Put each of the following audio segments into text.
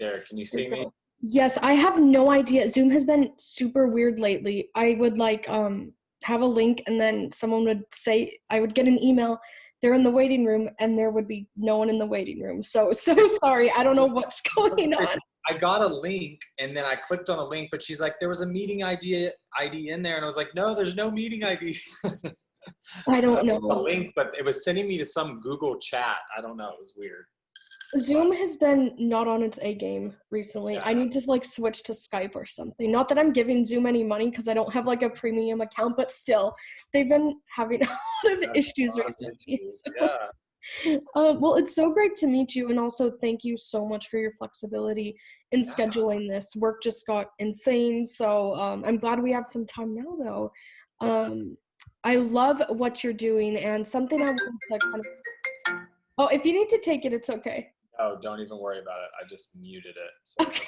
there. Can you see me? Yes, I have no idea. Zoom has been super weird lately. I would like have a link and then someone would say, I would get an email, they're in the waiting room, and there would be no one in the waiting room. So sorry. I don't know what's going on. I got a link and then I clicked on a link, but she's like, there was a meeting ID in there. And I was like, no, there's no meeting ID. I So don't the know. link, but it was sending me to some Google chat. I don't know. It was weird. Zoom has been not on its A game recently. Yeah. I need to like switch to Skype or something. Not that I'm giving Zoom any money because I don't have like a premium account, but still, they've been having a lot of issues recently. So. Yeah. Well, it's so great to meet you, and also thank you so much for your flexibility in scheduling this. Work just got insane, so I'm glad we have some time now, though. I love what you're doing, and something I want to kind of. Oh, if you need to take it, it's okay. Oh, don't even worry about it. I just muted it. So Okay.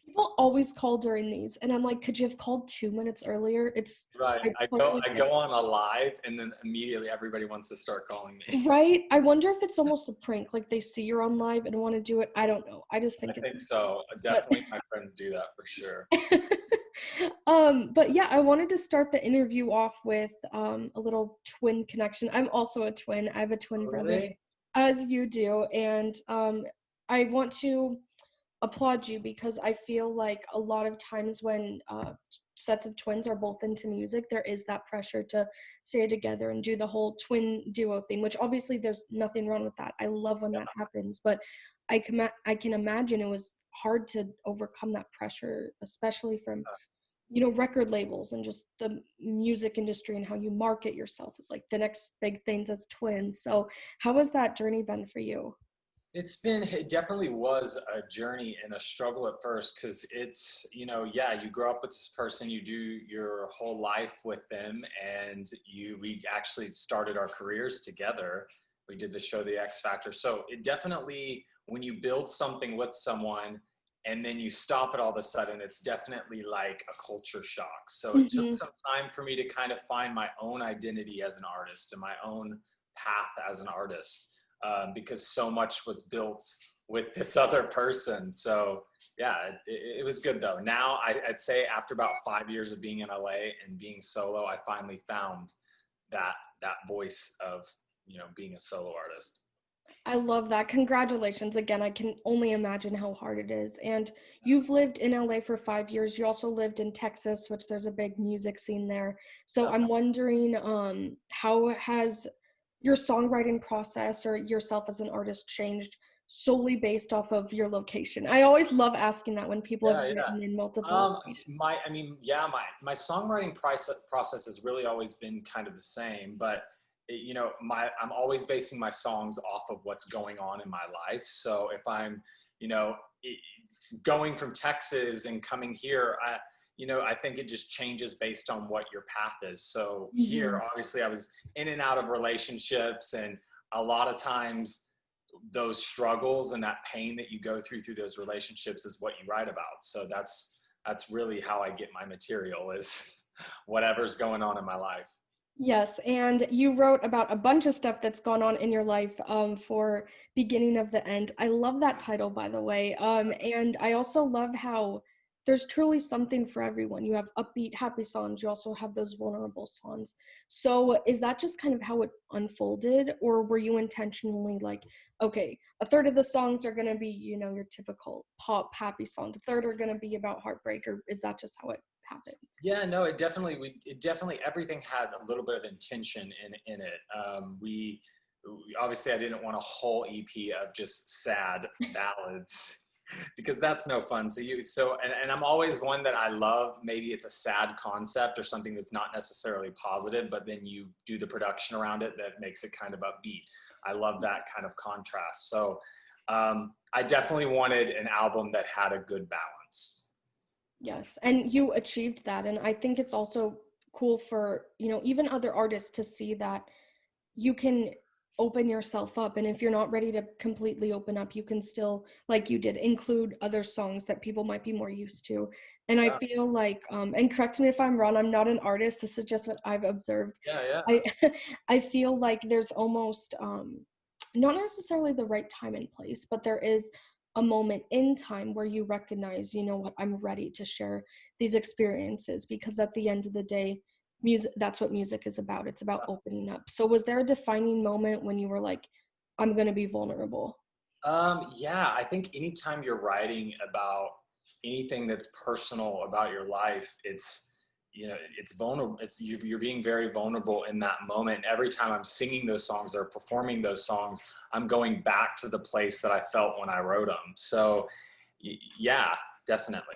People always call during these, and I'm like, could you have called 2 minutes earlier? It's right. I go on a live, and then immediately everybody wants to start calling me. Right. I wonder if it's almost a prank, like they see you're on live and want to do it. I don't know. I just think I think so. Definitely, my friends do that for sure. But yeah, I wanted to start the interview off with a little twin connection. I'm also a twin. I have a twin brother, as you do, and I want to applaud you because I feel like a lot of times when sets of twins are both into music, there is that pressure to stay together and do the whole twin duo thing, which obviously there's nothing wrong with that. I love when that happens, but I can imagine it was hard to overcome that pressure, especially from record labels and just the music industry and how you market yourself is like the next big things as twins. So how has that journey been for you? It definitely was a journey and a struggle at first because you grow up with this person, you do your whole life with them, and we actually started our careers together. We did the show The X Factor. So it definitely, when you build something with someone and then you stop it all of a sudden, it's definitely like a culture shock. So it took some time for me to kind of find my own identity as an artist and my own path as an artist. Because so much was built with this other person. So yeah, it was good though. Now I'd say after about 5 years of being in LA and being solo, I finally found that voice of, being a solo artist. I love that. Congratulations again. I can only imagine how hard it is. And you've lived in LA for 5 years. You also lived in Texas, which there's a big music scene there. So I'm wondering, how has your songwriting process or yourself as an artist changed solely based off of your location? I always love asking that when people have written in multiple. My songwriting process has really always been kind of the same, but I'm always basing my songs off of what's going on in my life. So if I'm, going from Texas and coming here, I think it just changes based on what your path is. So here, obviously I was in and out of relationships, and a lot of times those struggles and that pain that you go through those relationships is what you write about. So that's really how I get my material, is whatever's going on in my life. Yes, and you wrote about a bunch of stuff that's gone on in your life for Beginning of the End. I love that title, by the way. And I also love how there's truly something for everyone. You have upbeat, happy songs. You also have those vulnerable songs. So is that just kind of how it unfolded, or were you intentionally like, okay, a third of the songs are going to be, your typical pop, happy songs. A third are going to be about heartbreak, or is that just how it happened? Yeah, no, it definitely, everything had a little bit of intention in it. We obviously, I didn't want a whole EP of just sad ballads because that's no fun. And I'm always one that I love, maybe it's a sad concept or something that's not necessarily positive, but then you do the production around it that makes it kind of upbeat. I love that kind of contrast. So I definitely wanted an album that had a good balance. Yes, and you achieved that. And I think it's also cool for, even other artists to see that you can open yourself up. And if you're not ready to completely open up, you can still, like you did, include other songs that people might be more used to. And I feel like, and correct me if I'm wrong, I'm not an artist. This is just what I've observed. Yeah. I feel like there's almost, not necessarily the right time and place, but there is a moment in time where you recognize, you know what, I'm ready to share these experiences, because at the end of the day, music, that's what music is about. It's about opening up. So was there a defining moment when you were like, I'm going to be vulnerable? Yeah, I think anytime you're writing about anything that's personal about your life, it's vulnerable. You're being very vulnerable in that moment. Every time I'm singing those songs or performing those songs, I'm going back to the place that I felt when I wrote them. So, yeah, definitely.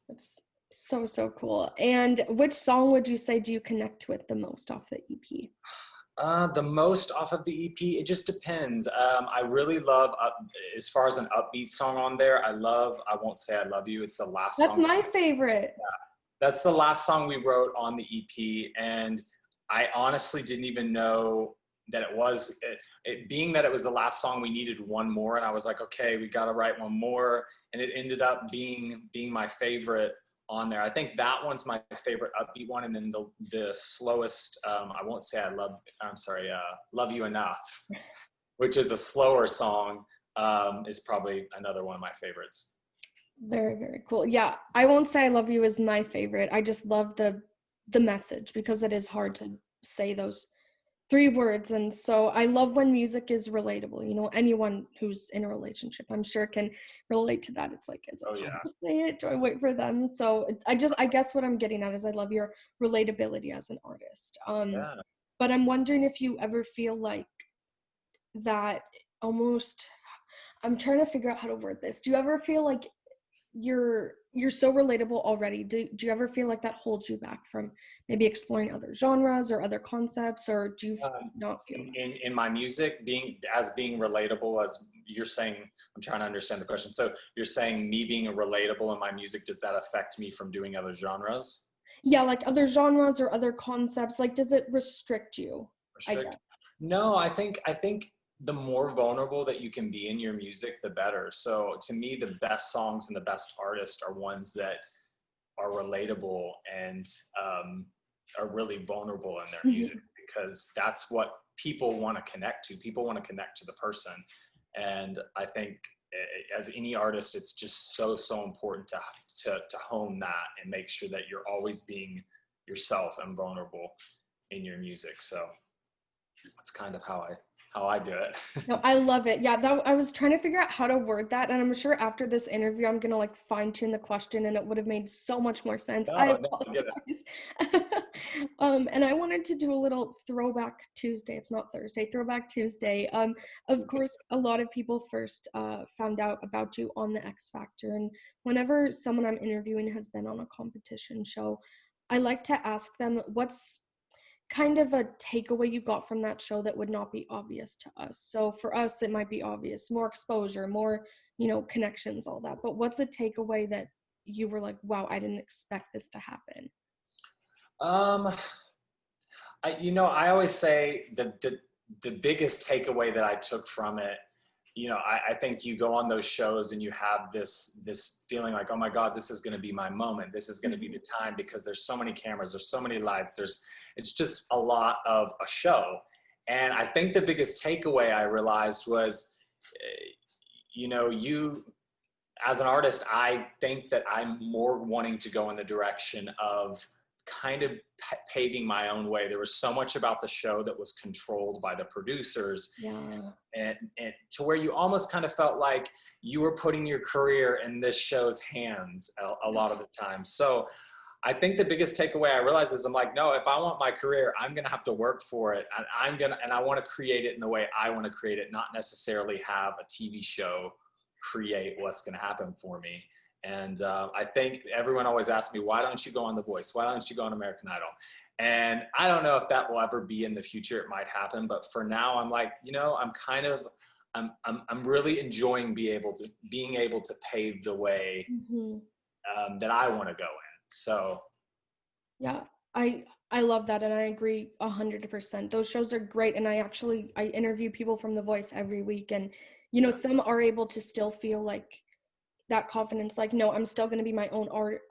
It's so, so cool. And which song would you say do you connect with the most off the EP? The most off of the EP, it just depends. I really love, as far as an upbeat song on there, I Won't Say I Love You. It's the last That's song. my favorite. That's the last song we wrote on the EP. And I honestly didn't even know that being that it was the last song, we needed one more. And I was like, okay, we got to write one more. And it ended up being my favorite on there. I think that one's my favorite upbeat one. And then the slowest, I won't say I'm sorry, Love You Enough, which is a slower song, is probably another one of my favorites. Very, very cool. Yeah, I Won't Say I Love You is my favorite. I just love the message, because it is hard to say those three words. And so I love when music is relatable. You know, anyone who's in a relationship, I'm sure, can relate to that. It's like, is Oh it time yeah. to say it? Do I wait for them? So I guess what I'm getting at is I love your relatability as an artist. Yeah. But I'm wondering if you ever feel like that almost, I'm trying to figure out how to word this. Do you ever feel like you're so relatable already? Do you ever feel like that holds you back from maybe exploring other genres or other concepts, or do you not feel that? In my music, being relatable, as you're saying, I'm trying to understand the question. So you're saying me being relatable in my music, does that affect me from doing other genres? Yeah, like other genres or other concepts, like does it restrict you, I Restrict? guess? No, I think the more vulnerable that you can be in your music, the better. So to me, the best songs and the best artists are ones that are relatable and are really vulnerable in their music, Mhm. because that's what people want to connect to. People want to connect to the person. And I think as any artist, it's just so important to hone that and make sure that you're always being yourself and vulnerable in your music. So that's kind of how I do it. No, I love it. Yeah, that I was trying to figure out how to word that, and I'm sure after this interview, I'm gonna like fine tune the question, and it would have made so much more sense. I No, I get it. apologize. And I wanted to do a little throwback Tuesday. It's not Thursday. Throwback Tuesday. Of course, a lot of people first found out about you on the X Factor, and whenever someone I'm interviewing has been on a competition show, I like to ask them what's kind of a takeaway you got from that show that would not be obvious to us. So for us, it might be obvious, more exposure, more, you know, connections, all that. But what's a takeaway that you were like, wow, I didn't expect this to happen? Um, I always say the biggest takeaway that I took from it, I think you go on those shows and you have this feeling like, oh my God, this is going to be my moment. This is going to be the time, because there's so many cameras, there's so many lights, it's just a lot of a show. And I think the biggest takeaway I realized was, you as an artist, I think that I'm more wanting to go in the direction of kind of paving my own way. There was so much about the show that was controlled by the producers, Yeah. and to where you almost kind of felt like you were putting your career in this show's hands a lot of the time. So I think the biggest takeaway I realized is I'm like, no, if I want my career, I'm going to have to work for it. And and I want to create it in the way I want to create it, not necessarily have a TV show create what's going to happen for me. And I think everyone always asks me, why don't you go on The Voice? Why don't you go on American Idol? And I don't know if that will ever be in the future. It might happen. But for now, I'm like, I'm really enjoying being able to pave the way Hmm. that I want to go in. So Yeah, I love that, and I agree 100%. Those shows are great, and I interview people from The Voice every week, and you know, yeah, some are able to still feel like that confidence, like, no, I'm still going to be my own art,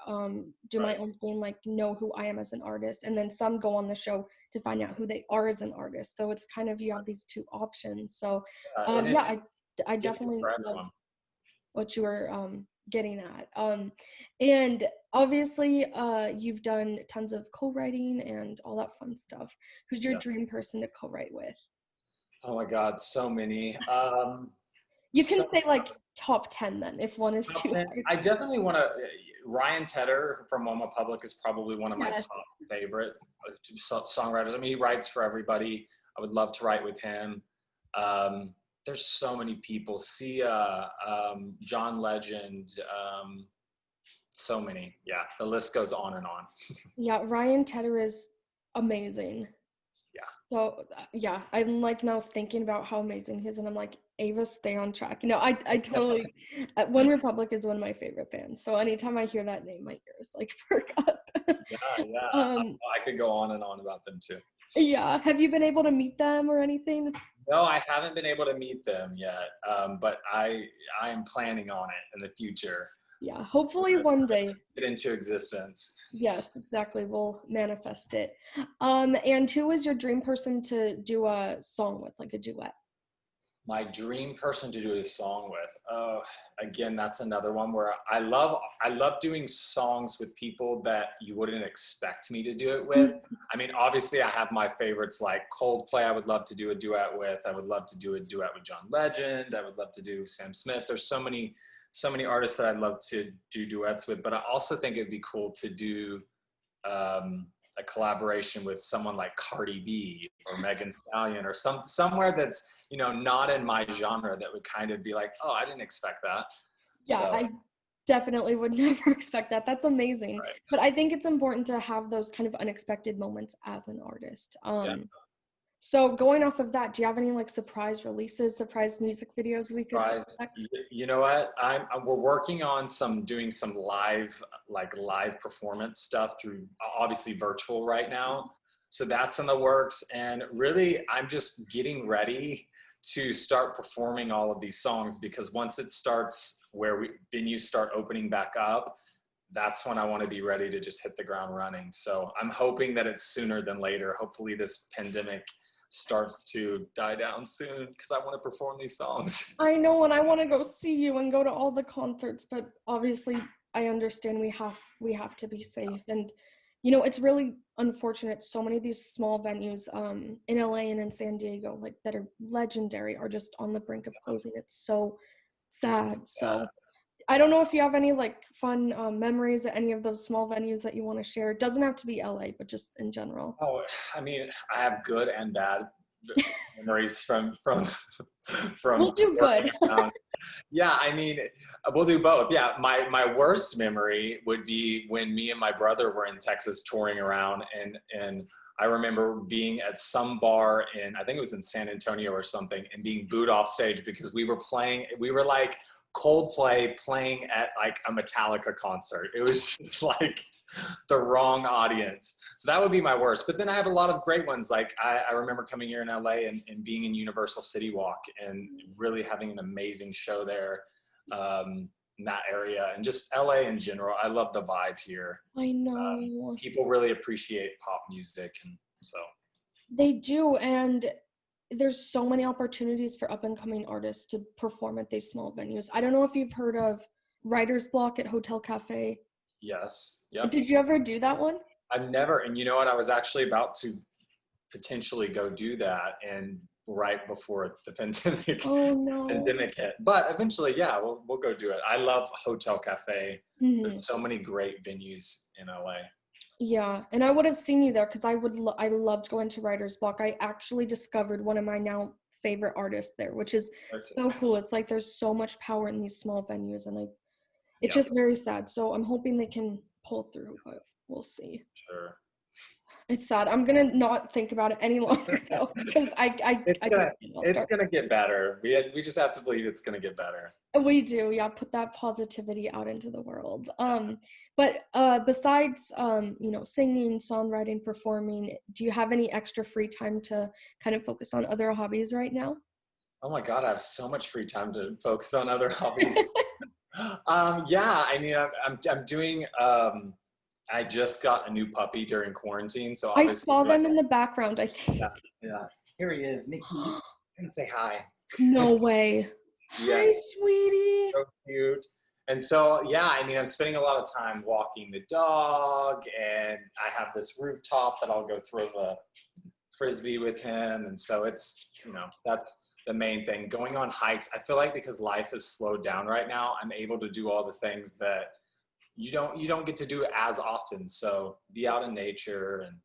do my right. own thing, like know who I am as an artist. And then some go on the show to find out who they are as an artist. So it's kind of, you have these two options. So And yeah, I it's different definitely for love, everyone. what you were getting at. And obviously, you've done tons of co-writing and all that fun stuff. Who's your Yeah. dream person to co-write with? Oh my God, so many. You can So say like top 10 then, if one is too hard. I definitely want to. Ryan Tedder from One Republic is probably one of my Yes. top favorite songwriters. I mean, he writes for everybody. I would love to write with him. Um, there's so many people. Sia, John Legend, so many. Yeah, the list goes on and on. Yeah, Ryan Tedder is amazing. Yeah. So yeah, I'm like now thinking about how amazing he is, and I'm like, Ava, stay on track. You know, I totally. One Republic is one of my favorite bands. So anytime I hear that name, my ears like perk up. Yeah. um, I could go on and on about them too. yeah. Have you been able to meet them or anything? No, I haven't been able to meet them yet, but I am planning on it in the future. Yeah, hopefully one day. Get into existence. Yes, exactly. We'll manifest it. And who is your dream person to do a song with, like a duet? My dream person to do a song with. Oh, again, that's another one where I love doing songs with people that you wouldn't expect me to do it with. I mean, obviously I have my favorites like Coldplay. I would love to do a duet with. I would love to do a duet with John Legend. I would love to do Sam Smith. There's so many artists that I'd love to do duets with, but I also think it'd be cool to do a collaboration with someone like Cardi B or Megan Stallion or somewhere that's, not in my genre, that would kind of be like, oh, I didn't expect that. Yeah, So, I definitely would never expect that. That's amazing. right. But I think it's important to have those kind of unexpected moments as an artist. Yeah. So going off of that, do you have any like surprise releases, surprise music videos we could Surprise. expect? You know what? We're working on doing some live performance stuff through obviously virtual right now. So that's in the works. And really, I'm just getting ready to start performing all of these songs, because once it starts where venues start opening back up, that's when I want to be ready to just hit the ground running. So I'm hoping that it's sooner than later. Hopefully this pandemic starts to die down soon, because I want to perform these songs. I know, and I want to go see you and go to all the concerts, but obviously I understand we have to be safe. And it's really unfortunate. So many of these small venues in LA and in San Diego, like that are legendary, are just on the brink of closing. It's so sad. So I don't know if you have any like fun memories at any of those small venues that you want to share. It doesn't have to be LA, but just in general. Oh, I mean, I have good and bad memories from We'll do good. Yeah, I mean, we'll do both. Yeah, my worst memory would be when me and my brother were in Texas touring around, and I remember being at some bar in, I think it was in San Antonio or something, and being booed off stage because we were like Coldplay playing at like a Metallica concert. It was just like the wrong audience. So that would be my worst. But then I have a lot of great ones. Like I remember coming here in LA and being in Universal City Walk and really having an amazing show there in that area. And just LA in general. I love the vibe here. I know. People really appreciate pop music. And so. They do. And there's so many opportunities for up and coming artists to perform at these small venues. I don't know if you've heard of Writer's Block at Hotel Cafe. Yes. Yep. Did you ever do that one? I've never, and you know what? I was actually about to potentially go do that, and right before the pandemic, pandemic hit. But eventually, yeah, we'll go do it. I love Hotel Cafe. There's so many great venues in LA. Yeah, and I would have seen you there because I loved going to Writer's Block. I actually discovered one of my now favorite artists there, which is so cool. It's like there's so much power in these small venues, and it's just very sad. So I'm hoping they can pull through, but we'll see. Sure. It's sad. I'm gonna not think about it any longer though, because it's gonna get better. We just have to believe it's gonna get better. We do, yeah. Put that positivity out into the world. But besides singing, songwriting, performing, do you have any extra free time to kind of focus on other hobbies right now? Oh my God, I have so much free time to focus on other hobbies. Yeah, I mean, I'm doing. I just got a new puppy during quarantine, so I saw them in the background. I think. Yeah. Here he is, Mickey. Come say hi. No way. Yeah, Hi, sweetie. so cute. And so, yeah, I mean, I'm spending a lot of time walking the dog, and I have this rooftop that I'll go throw a frisbee with him. And so it's, that's the main thing. Going on hikes, I feel like because life is slowed down right now, I'm able to do all the things that you don't get to do as often. So be out in nature and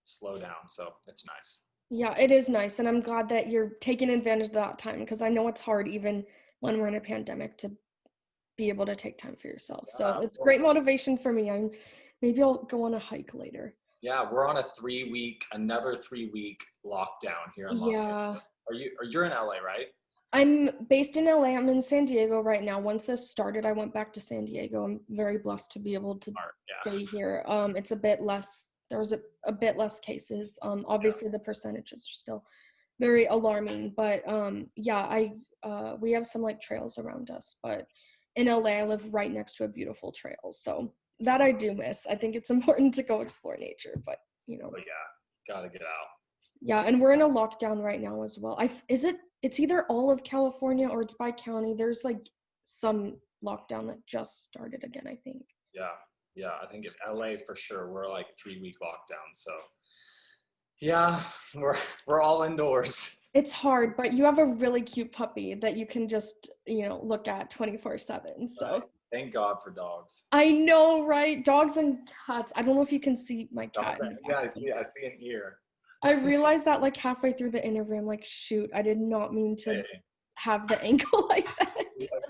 slow down. So it's nice. Yeah, it is nice, and I'm glad that you're taking advantage of that time because I know it's hard even when we're in a pandemic to be able to take time for yourself. So Yeah, of it's course. great motivation for me. Maybe I'll go on a hike later. Yeah, we're on another 3 week lockdown here in Los Angeles. Yeah. You're in LA, right? I'm based in LA. I'm in San Diego right now. Once this started, I went back to San Diego. I'm very blessed to be able to Smart. Yeah. stay here. It's a bit less, there was a bit less cases. Obviously the percentages are still very alarming, but yeah, we have some like trails around us, but in LA, I live right next to a beautiful trail. So that I do miss. I think it's important to go explore nature, but Oh yeah, gotta get out. yeah, and we're in a lockdown right now as well. It's either all of California or it's by county. There's like some lockdown that just started again, I think. Yeah, yeah. I think in LA for sure, we're like 3 week lockdown. So yeah, we're all indoors. It's hard, but you have a really cute puppy that you can just, look at 24/7. Right. So Thank God for dogs. I know, right? Dogs and cats. I don't know if you can see my cat in the Yeah, background. I see an ear. I realized that like halfway through the interview, I'm like, shoot, I did not mean to Hey, have the ankle like that.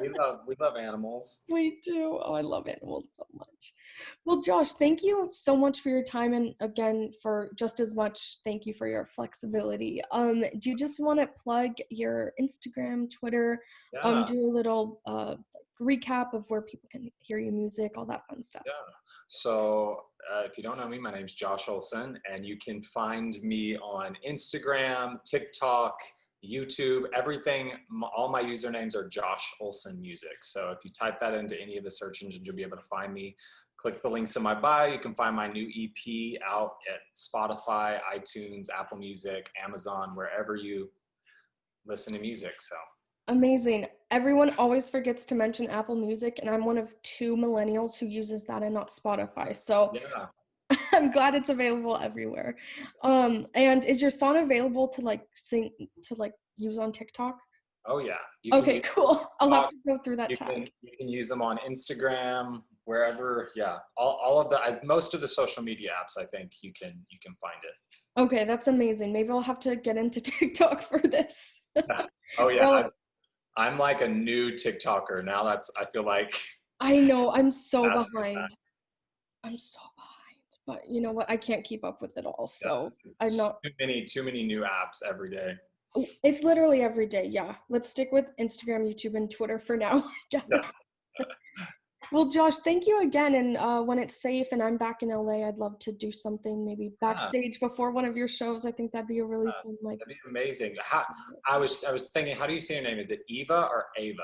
we love animals. We do. Oh, I love animals so much. Well, Josh, thank you so much for your time, and again, for just as much, thank you for your flexibility. Do you just want to plug your Instagram, Twitter, Yeah, do a little recap of where people can hear your music, all that fun stuff? yeah. So if you don't know me, my name's Josh Olsen, and you can find me on Instagram, TikTok, YouTube, everything. All my usernames are Josh Olsen Music. So if you type that into any of the search engines, you'll be able to find me. Click the links in my bio. You can find my new EP out at Spotify, iTunes, Apple Music, Amazon, wherever you listen to music. So Amazing. Everyone always forgets to mention Apple Music, and I'm one of 2 millennials who uses that and not Spotify. So yeah. I'm glad it's available everywhere. And is your song available to like sing to like use on TikTok? Oh yeah. You can Okay, use cool. I'll have TikTok. to go through that You can tag. you can use them on Instagram, wherever. Yeah, all of the most of the social media apps. I think you can find it. Okay, that's amazing. Maybe I'll have to get into TikTok for this. Yeah. Oh yeah, Well, I'm like a new TikToker now. I feel like I know I'm so bad. behind. I'm so behind, but you know what? I can't keep up with it all. Yeah, So I'm it's not. too many new apps every day. It's literally every day. Yeah. Let's stick with Instagram, YouTube, and Twitter for now, I Yeah. guess. Well, Josh, thank you again. And when it's safe and I'm back in LA, I'd love to do something maybe Yeah, backstage before one of your shows. I think that'd be a really yeah, fun, like, that'd be amazing. I was thinking, how do you say your name? Is it Eva or Ava?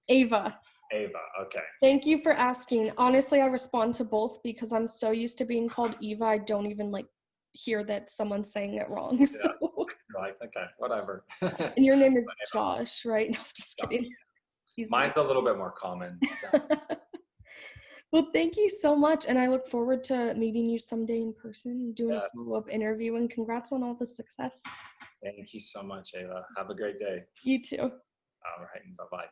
Ava. Ava. Okay. Thank you for asking. Honestly, I respond to both because I'm so used to being called Eva, I don't even like hear that someone's saying it wrong. Yeah. So, You're like, okay, whatever. and your name is Josh, right? No, I'm just Josh. kidding. Easy. Mine's a little bit more common. So. Well, thank you so much. And I look forward to meeting you someday in person and doing a Yeah. follow-up interview. And congrats on all the success. Thank you so much, Ava. Have a great day. You too. All right. Bye bye.